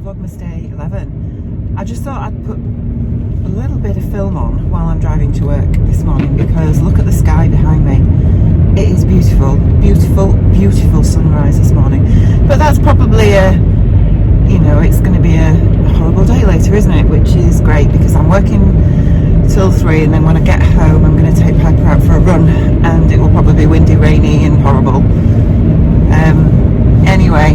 Vlogmas Day 11. I just thought I'd put a little bit of film on while I'm driving to work this morning, because look at the sky behind me. It is beautiful, beautiful, beautiful sunrise this morning. But that's probably it's going to be a horrible day later, isn't it? Which is great, because I'm working till 3, and then when I get home I'm going to take Piper out for a run, and it will probably be windy, rainy and horrible. Anyway,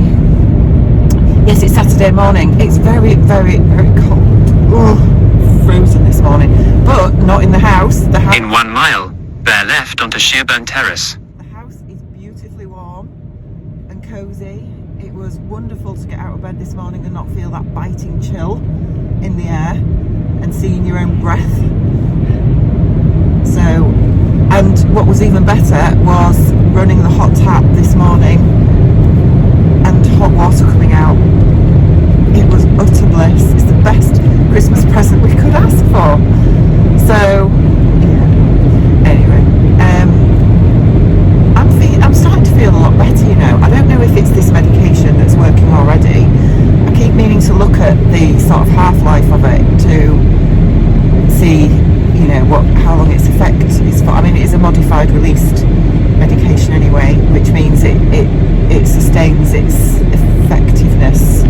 yes, it's Saturday morning. It's very, very, very cold. Oh, frozen this morning, but not in the house. In 1 mile, bear left onto Shearburn Terrace. The house is beautifully warm and cosy. It was wonderful to get out of bed this morning and not feel that biting chill in the air and seeing your own breath. So, and what was even better was running the hot tap this morning and hot water coming out. It was utter bliss. It's the best Christmas present we could ask for. So, yeah. Anyway, I'm starting to feel a lot better, you know. I don't know if it's this medication that's working already. I keep meaning to look at the sort of half-life of it to see, you know, how long its effect is for. I mean, it is a modified released medication anyway, which means it sustains its effectiveness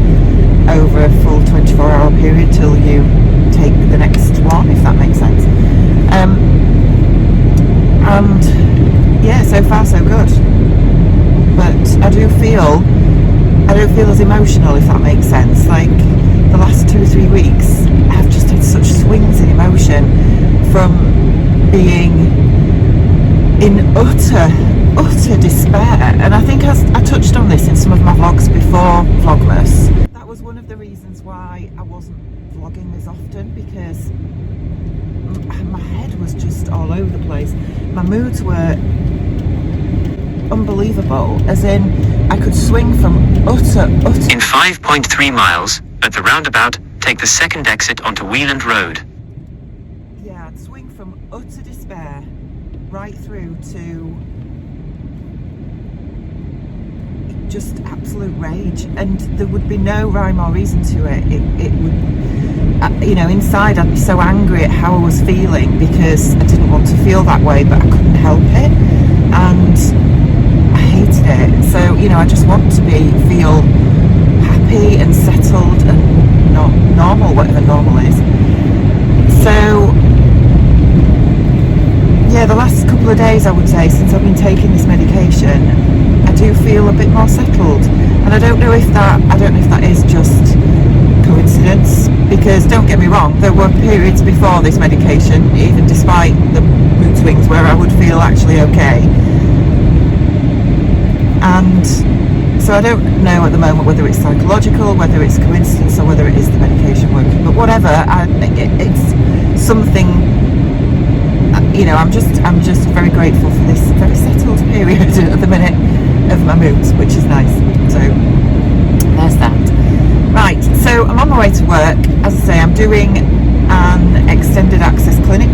over a full 24-hour period till you take the next one, if that makes sense. And yeah, so far so good. But I don't feel as emotional, if that makes sense. Like the last 2 or 3 weeks, I've just had such swings in emotion from being in utter despair. And I think I touched on this in some of my vlogs before Vlogmas. That was one of the reasons why I wasn't vlogging as often, because my head was just all over the place. My moods were unbelievable, as in I could swing from utter. In 5.3 miles, at the roundabout, take the second exit onto Wheeland Road. Yeah, I'd swing from utter despair right through to just absolute rage, and there would be no rhyme or reason to it. It would, you know, inside I'd be so angry at how I was feeling, because I didn't want to feel that way, but I couldn't help it, and I hated it. So, you know, I just want to feel happy and settled and not normal, whatever normal is. So yeah, the last couple of days, I would say, since I've been taking this medication, I do feel a bit more settled. And I don't know if that is just coincidence, because don't get me wrong, there were periods before this medication, even despite the mood swings, where I would feel actually okay. And so I don't know at the moment whether it's psychological, whether it's coincidence, or whether it is the medication working. But whatever, it's something. You know, I'm just very grateful for this very settled period at the minute of my moods, which is nice. So there's that. Right, so I'm on my way to work. As I say, I'm doing an extended access clinic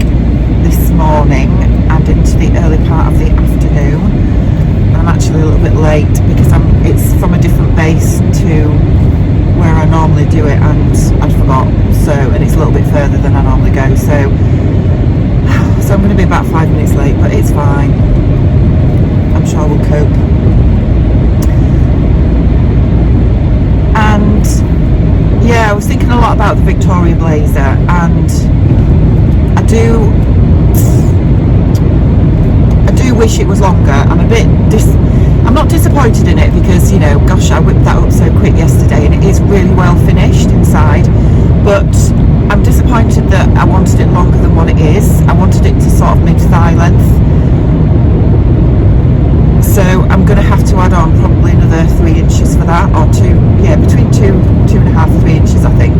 this morning and into the early part of the afternoon. I'm actually a little bit late because it's from a different base to where I normally do it, and I forgot. So, and it's a little bit further than I normally go. So I'm going to be about 5 minutes late, but it's fine. I'm sure we'll cope. And yeah, I was thinking a lot about the Victoria Blazer, and I do wish it was longer. I'm not disappointed in it, because, you know, gosh, I whipped that up so quick yesterday, and it is really well finished inside. But I'm disappointed that I wanted it longer than what it is. I wanted it to sort of mid-thigh length. So I'm going to have to add on probably another 3 inches for that, or between 2.5, 3 inches, I think,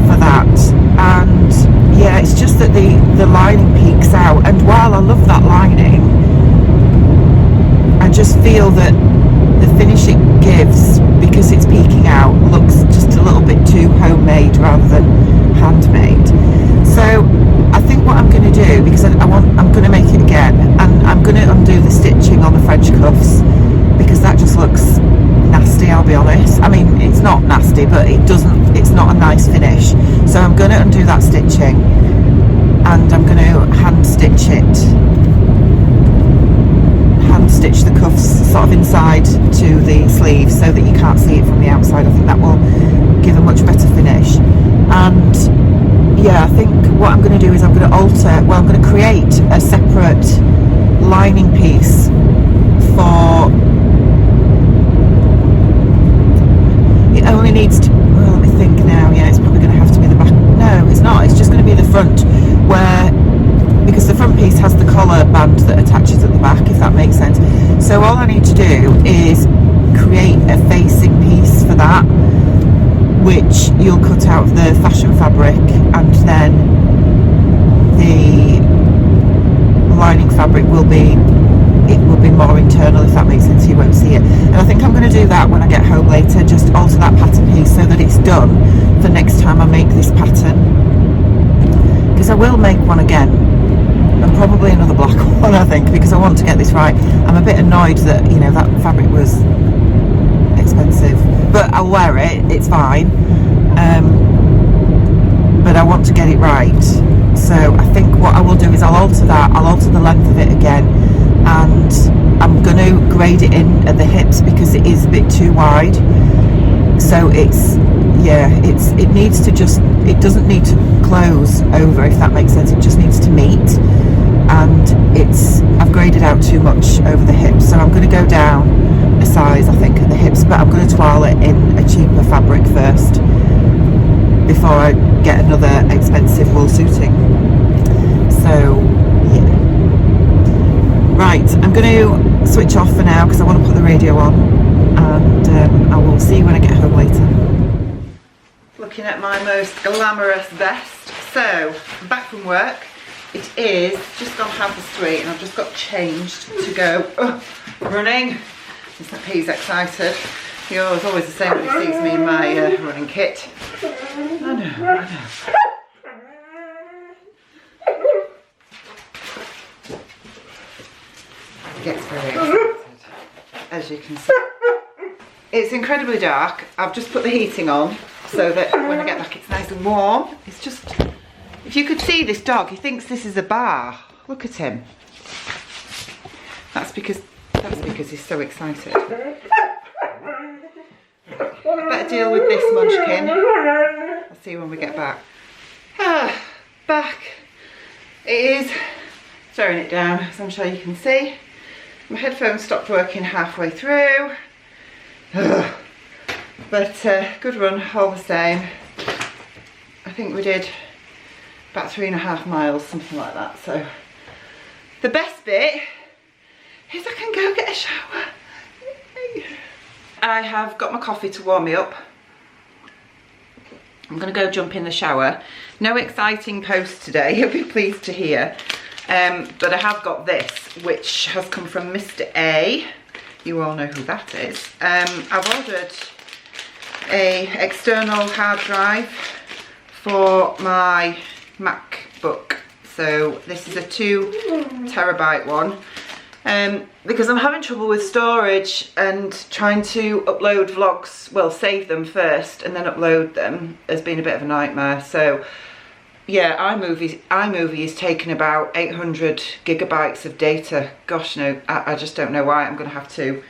for that. And yeah, it's just that the lining peeks out, and while I love that lining, I just feel that the finish it gives, because it's peeking out, looks just a little bit too homemade rather than handmade. So I think what I'm going to do, because I'm going to make it again, and I'm going to undo the stitching on the French cuffs, because that just looks nasty, I'll be honest. I mean, it's not nasty. nasty, but it's not a nice finish. So I'm going to undo that stitching and I'm going to hand stitch the cuffs sort of inside to the sleeve so that you can't see it from the outside. I think that will give a much better finish. And yeah, I think what I'm going to do is I'm going to create a separate lining piece for, it only needs to, well, let me think now, yeah, it's probably going to have to be the back. No, it's not, it's just going to be the front, because the front piece has the collar band that attaches at the back, if that makes sense. So all I need to do is create a facing piece for that, which you'll cut out of the fashion fabric, and then the lining fabric will be more internal, if that makes sense. You won't see it. And I think I'm going to do that when I get home later, just alter that pattern piece so that it's done for next time I make this pattern, because I will make one again, and probably another black one, I think, because I want to get this right. I'm a bit annoyed that, you know, that fabric was expensive, but I'll wear it, it's fine, but I want to get it right. So I think what I will do is I'll alter the length of it again, and I'm going to grade it in at the hips because it is a bit too wide. So it doesn't need to close over, if that makes sense. It just needs to meet, and I've graded out too much over the hips, so I'm going to go down a size, I think, at the hips, but I'm going to toile it in a cheaper fabric first before I get another expensive wool suiting. So yeah, right, I'm going to switch off for now because I want to put the radio on, and I will see you when I get home later. Looking at my most glamorous vest. So I'm back from work. It is just gone 3:30 and I've just got changed to go running. Mr. P's excited. He always the same when he sees me in my running kit. I know. He gets very excited, as you can see. It's incredibly dark. I've just put the heating on so that when I get back it's nice and warm. It's just, if you could see this dog, he thinks this is a bar. Look at him. That's because he's so excited. I better deal with this munchkin. I'll see you when we get back. Back. It is throwing it down, as I'm sure you can see. My headphones stopped working halfway through. But good run all the same. I think we did about 3.5 miles, something like that. So the best bit is I can go get a shower. I have got my coffee to warm me up. I'm going to go jump in the shower. No exciting post today, you'll be pleased to hear. But I have got this, which has come from Mr. A. You all know who that is. I've ordered a external hard drive for my MacBook. So this is a 2 terabyte one. Because I'm having trouble with storage and trying to upload vlogs, well, save them first and then upload them has been a bit of a nightmare. So yeah, iMovie is taking about 800 gigabytes of data. Gosh, no, I just don't know why. I'm going to have to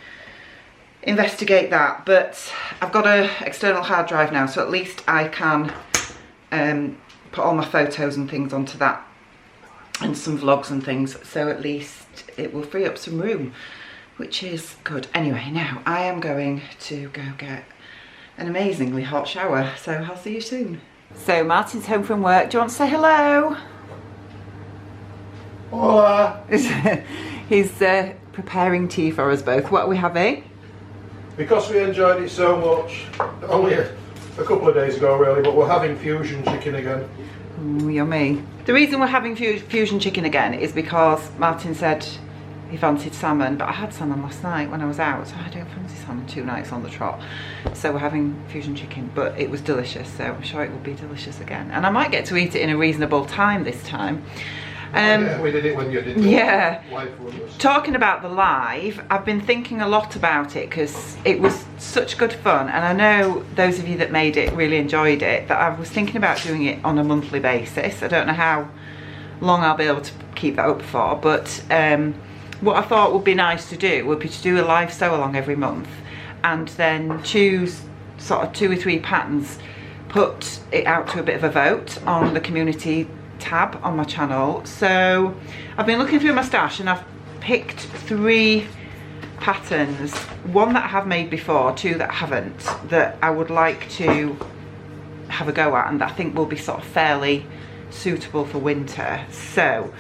investigate that. But I've got an external hard drive now, so at least I can put all my photos and things onto that, and some vlogs and things, so at least it will free up some room, which is good. Anyway, now I am going to go get an amazingly hot shower, so I'll see you soon. So Martin's home from work. Do you want to say hello? Hola. He's preparing tea for us both. What are we having? Because we enjoyed it so much, only a couple of days ago really, but we're having fusion chicken again. Ooh, yummy. The reason we're having fusion chicken again is because Martin said he fancied salmon, but I had salmon last night when I was out, so I don't fancy salmon 2 nights on the trot. So we're having fusion chicken, but it was delicious, so I'm sure it will be delicious again. And I might get to eat it in a reasonable time this time. Yeah, we did it when you did the live Vlogmas. Talking about the live, I've been thinking a lot about it because it was such good fun, and I know those of you that made it really enjoyed it, that I was thinking about doing it on a monthly basis. I don't know how long I'll be able to keep that up for, but what I thought would be nice to do would be to do a live sew along every month and then choose sort of 2 or 3 patterns, put it out to a bit of a vote on the community tab on my channel. So I've been looking through my stash and I've picked 3 patterns, 1 that I have made before, 2 that I haven't, that I would like to have a go at and that I think will be sort of fairly suitable for winter. So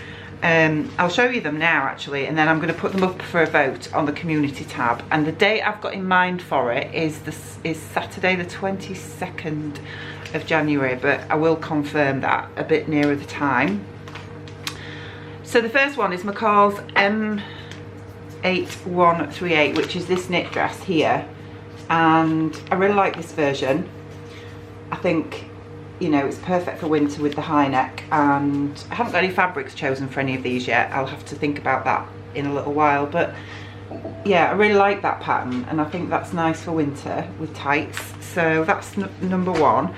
I'll show you them now actually, and then I'm going to put them up for a vote on the community tab, and the date I've got in mind for it is Saturday the 22nd of January, but I will confirm that a bit nearer the time. So the first one is McCall's M8138, which is this knit dress here, and I really like this version. I think, you know, it's perfect for winter with the high neck, and I haven't got any fabrics chosen for any of these yet. I'll have to think about that in a little while, but yeah, I really like that pattern and I think that's nice for winter with tights. So that's number 1.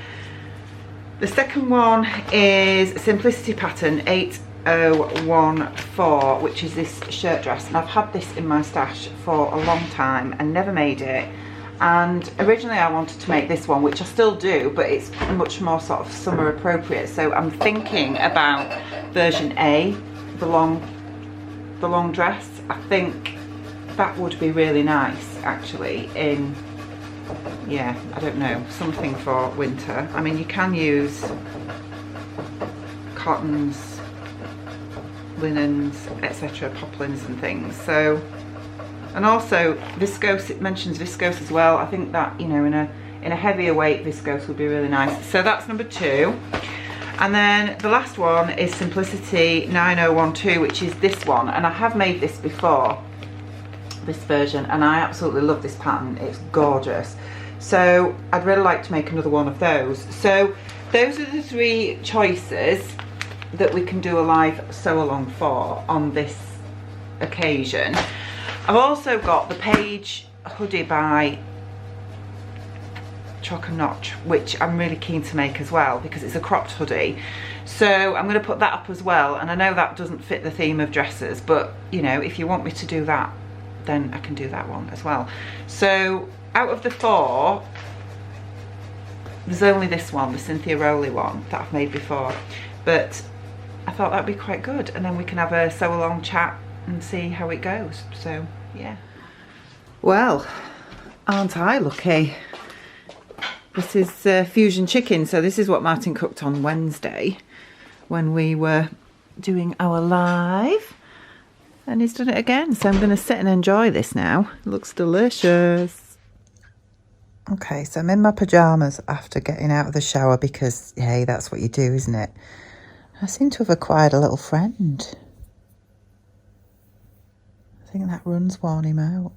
The second one is Simplicity pattern 8014, which is this shirt dress, and I've had this in my stash for a long time and never made it. And originally I wanted to make this one, which I still do, but it's much more sort of summer appropriate. So I'm thinking about version A, the long dress. I think that would be really nice actually in, yeah, I don't know, something for winter. I mean, you can use cottons, linens, etc., poplins and things. So, and also viscose, it mentions viscose as well. I think that, you know, in a heavier weight viscose would be really nice. So that's number 2. And then the last one is Simplicity 9012, which is this one, and I have made this before, this version, and I absolutely love this pattern. It's gorgeous. So I'd really like to make another one of those. So those are the 3 choices that we can do a live sew along for on this occasion. I've also got the Page hoodie by Chock and Notch, which I'm really keen to make as well because it's a cropped hoodie. So I'm going to put that up as well, and I know that doesn't fit the theme of dresses, but you know, if you want me to do that, then I can do that one as well. So out of the 4, there's only this one, the Cynthia Rowley one that I've made before, but I thought that'd be quite good, and then we can have a sew along chat and see how it goes. So yeah. Well, aren't I lucky? This is fusion chicken, so this is what Martin cooked on Wednesday when we were doing our live, and he's done it again, so I'm going to sit and enjoy this now. It looks delicious. Okay, so I'm in my pyjamas after getting out of the shower because, hey, that's what you do, isn't it? I seem to have acquired a little friend. I think that run's worn him out.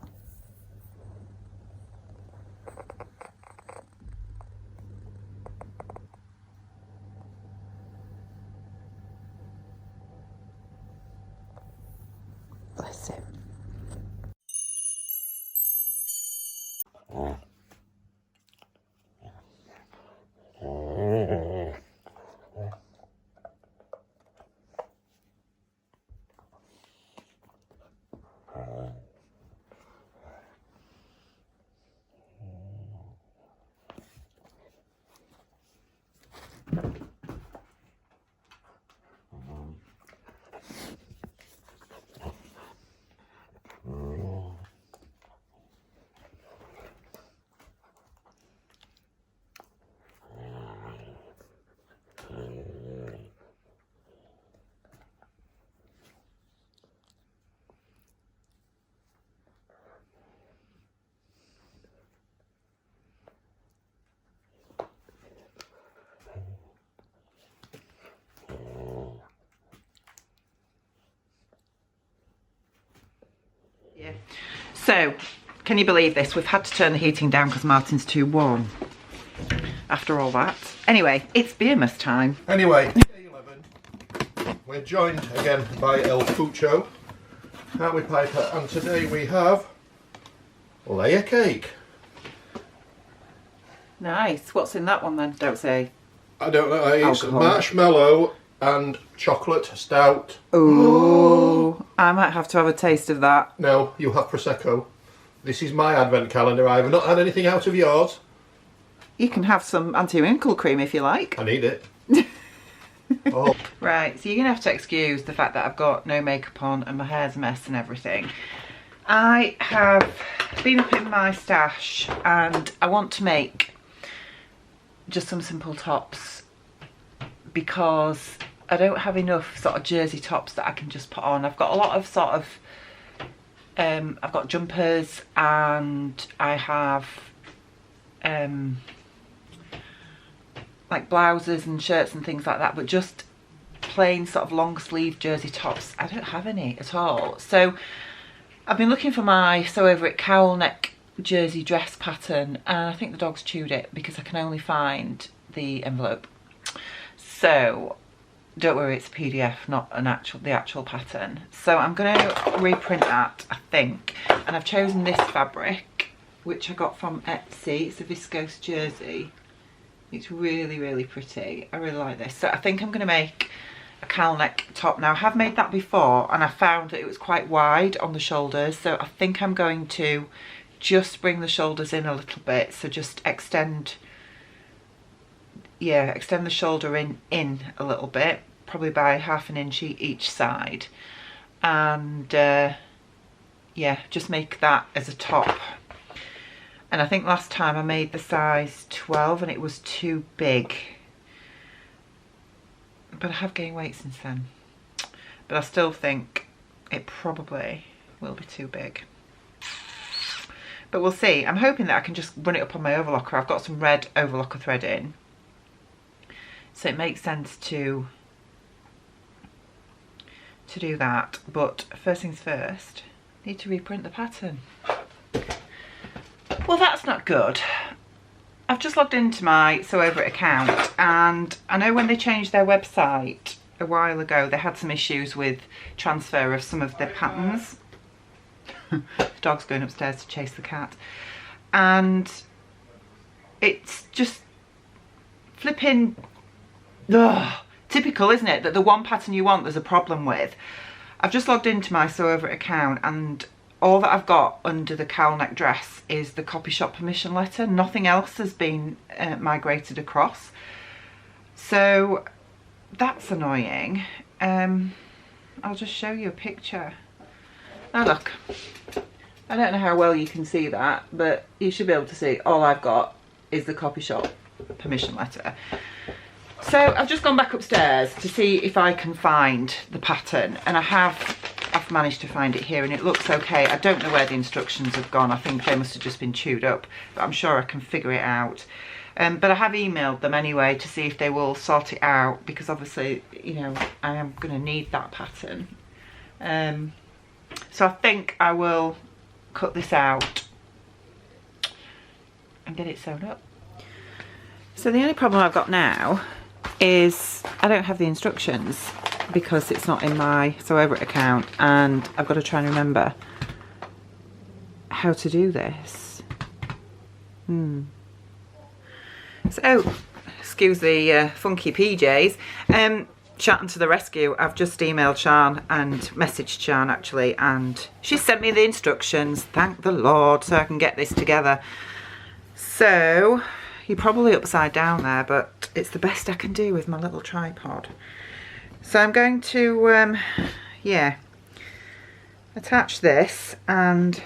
Bless him. Yeah. So, can you believe this? We've had to turn the heating down because Martin's too warm. After all that. Anyway, it's Beermas time. Anyway, day 11. we're joined again by El Pucho, aren't we, Piper? And today we have layer cake. Nice. What's in that one then? Don't say. I don't know, it's Alcohol. marshmallow and chocolate stout. Ooh, I might have to have a taste of that. No, you have Prosecco. This is my advent calendar. I have not had anything out of yours. You can have some anti-wrinkle cream if you like. I need it. Oh. Right, so you're going to have to excuse the fact that I've got no makeup on and my hair's a mess and everything. I have been up in my stash and I want to make just some simple tops because I don't have enough sort of jersey tops that I can just put on. I've got a lot of sort of, I've got jumpers and I have like blouses and shirts and things like that, but just plain sort of long sleeve jersey tops, I don't have any at all. So I've been looking for my Sew Over It cowl neck jersey dress pattern and I think the dog's chewed it because I can only find the envelope. So don't worry, it's a PDF, not the actual pattern. So I'm going to reprint that, I think, and I've chosen this fabric which I got from Etsy. It's a viscose jersey. It's really, really pretty. I really like this. So I think I'm going to make a cowl neck top. Now I have made that before and I found that it was quite wide on the shoulders, so I think I'm going to just bring the shoulders in a little bit, so just extend the shoulder in a little bit, probably by ½ inch each side, and yeah, just make that as a top. And I think last time I made the size 12 and it was too big, but I have gained weight since then, but I still think it probably will be too big, but we'll see. I'm hoping that I can just run it up on my overlocker. I've got some red overlocker thread in, so it makes sense to do that. But first things first, I need to reprint the pattern. Well, that's not good. I've just logged into my Sew Over It account and I know when they changed their website a while ago they had some issues with transfer of some of their patterns. The dog's going upstairs to chase the cat, and it's just flipping typical, isn't it, that the one pattern you want there's a problem with. I've just logged into my Sew Over It account and all that I've got under the cowl neck dress is the copy shop permission letter. Nothing else has been migrated across, so that's annoying. I'll just show you a picture. Now look, I don't know how well you can see that, but you should be able to see all I've got is the copy shop permission letter. So I've just gone back upstairs to see if I can find the pattern, and I've managed to find it here and it looks okay. I don't know where the instructions have gone. I think they must have just been chewed up, but I'm sure I can figure it out. But I have emailed them anyway to see if they will sort it out, because obviously, you know, I am going to need that pattern. So I think I will cut this out and get it sewn up. So the only problem I've got now is I don't have the instructions because it's not in my Sew Over It account, and I've got to try and remember how to do this. So, excuse the funky PJs. Chatting to the rescue. I've just emailed Sian and messaged Sian actually, and she sent me the instructions, thank the Lord, so I can get this together. So you're probably upside down there, but it's the best I can do with my little tripod. So I'm going to yeah, attach this and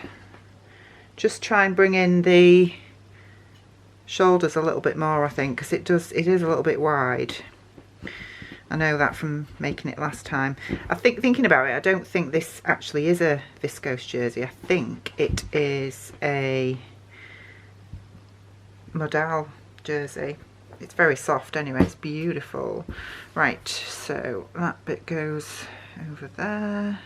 just try and bring in the shoulders a little bit more, I think, because it is a little bit wide. I know that from making it last time. I think, thinking about it, I don't think this actually is a viscose jersey. I think it is a modal jersey. It's very soft anyway, it's beautiful. Right, so that bit goes over there.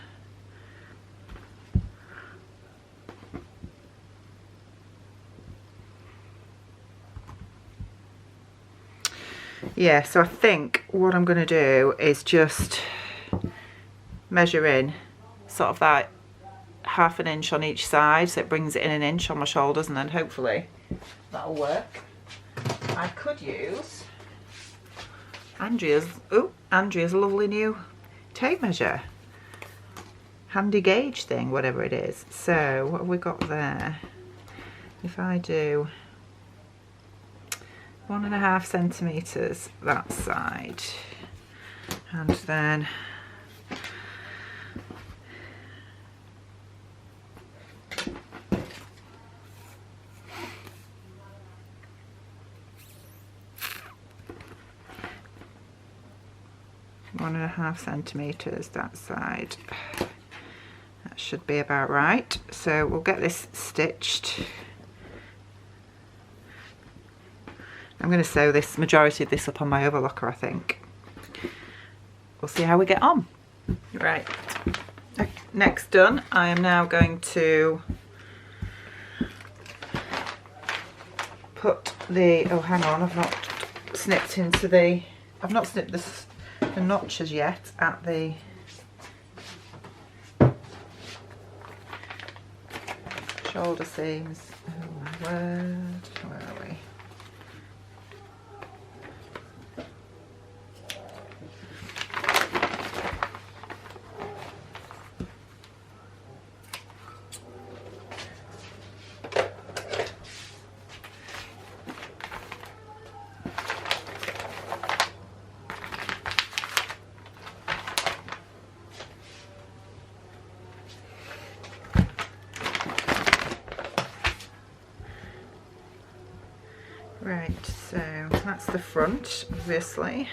Yeah, so I think what I'm going to do is just measure in sort of that ½ inch on each side, so it brings it in an inch on my shoulders, and then hopefully that'll work. I could use Andrea's lovely new tape measure, handy gauge thing, whatever it is. So what have we got there? If I do 1.5 centimeters that side, and then one and a half centimeters that side. That should be about right. So we'll get this stitched. I'm going to sew this majority of this up on my overlocker, I think. We'll see how we get on. Right, next done. I am now going to put the, oh hang on, I've not snipped into the, I've not snipped the notches yet at the shoulder seams. Oh my word, where are we? Right, so that's the front, obviously.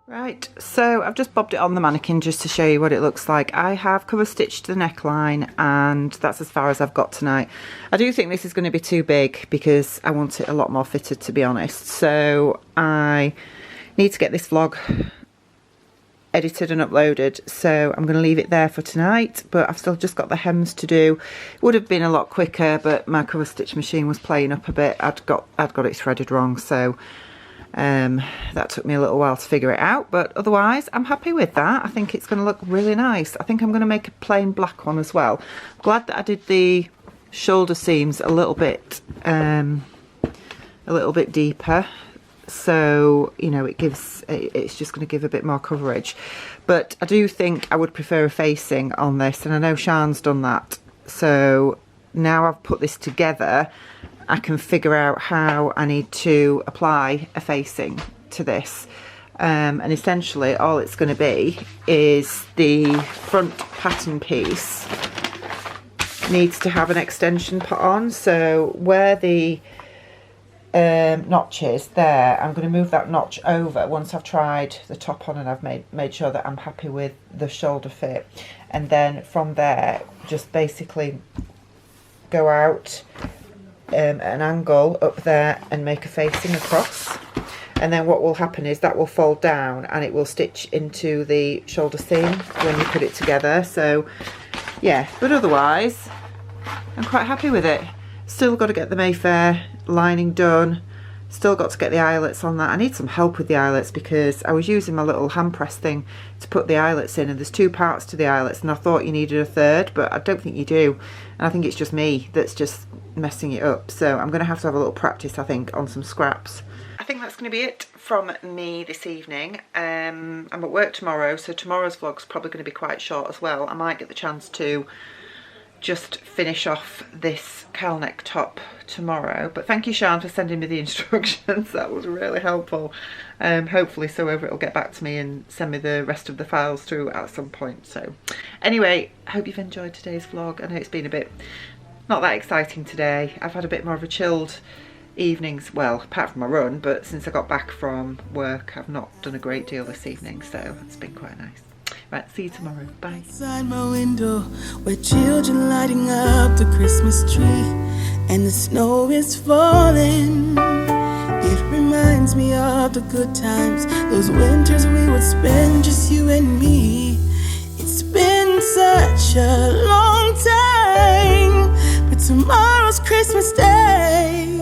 Right, so I've just bobbed it on the mannequin just to show you what it looks like. I have cover stitched the neckline, and that's as far as I've got tonight. I do think this is going to be too big because I want it a lot more fitted, to be honest. So I need to get this vlog edited and uploaded, so I'm going to leave it there for tonight, but I've still just got the hems to do. It would have been a lot quicker, but my cover stitch machine was playing up a bit. I'd got it threaded wrong, so that took me a little while to figure it out, but otherwise I'm happy with that. I think it's going to look really nice. I think I'm going to make a plain black one as well. I'm glad that I did the shoulder seams a little bit deeper, so you know it's just going to give a bit more coverage. But I do think I would prefer a facing on this, and I know Sian's done that. So now I've put this together, I can figure out how I need to apply a facing to this. And essentially all it's going to be is the front pattern piece needs to have an extension put on. So where the notch is there, I'm going to move that notch over once I've tried the top on and I've made sure that I'm happy with the shoulder fit, and then from there just basically go out an angle up there and make a facing across, and then what will happen is that will fold down and it will stitch into the shoulder seam when you put it together. So yeah, but otherwise I'm quite happy with it. Still got to get the Mayfair lining done, still got to get the eyelets on that. I need some help with the eyelets because I was using my little hand press thing to put the eyelets in, and there's 2 parts to the eyelets and I thought you needed a third, but I don't think you do, and I think it's just me that's just messing it up. So I'm going to have a little practice, I think, on some scraps. I think that's going to be it from me this evening. I'm at work tomorrow, so tomorrow's vlog's probably going to be quite short as well. I might get the chance to just finish off this cowl neck top tomorrow, but thank you, Sian, for sending me the instructions. That was really helpful. Hopefully Sew-Over will get back to me and send me the rest of the files through at some point. So anyway, I hope you've enjoyed today's vlog. I know it's been a bit not that exciting today. I've had a bit more of a chilled evenings, well, apart from my run, but since I got back from work I've not done a great deal this evening, so it's been quite nice. Right, see you tomorrow. Bye. Outside my window, where children lighting up the Christmas tree, and the snow is falling. It reminds me of the good times, those winters we would spend, just you and me. It's been such a long time, but tomorrow's Christmas Day,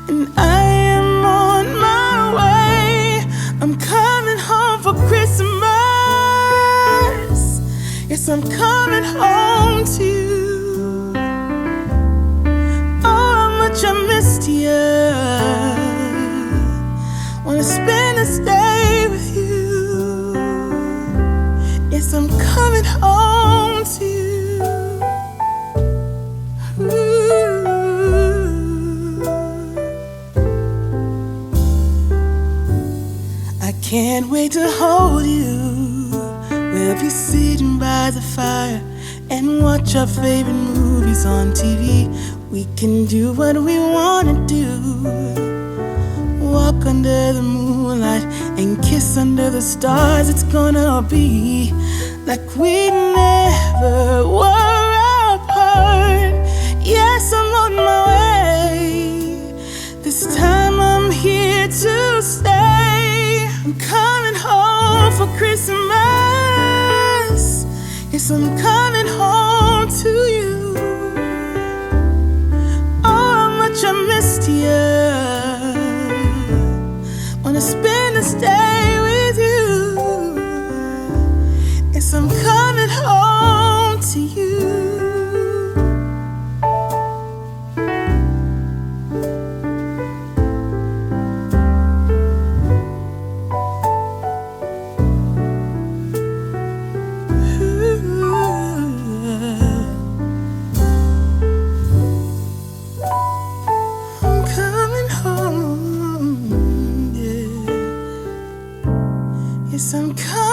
and I am on my way. I'm coming home for Christmas. Yes, I'm coming home to you. Oh, how much I missed you. Wanna spend this day with you. Yes, I'm coming home to you. Ooh. I can't wait to hold you. We'll be sitting by the fire and watch our favorite movies on TV. We can do what we wanna do. Walk under the moonlight and kiss under the stars. It's gonna be like we never were apart. Yes, I'm on my way. This time I'm here to stay. I'm coming home for Christmas. Yes, I'm coming home to you. Oh, how much I missed you. Wanna spend this day with you. Yes, I'm coming home to you. Yes, I'm coming.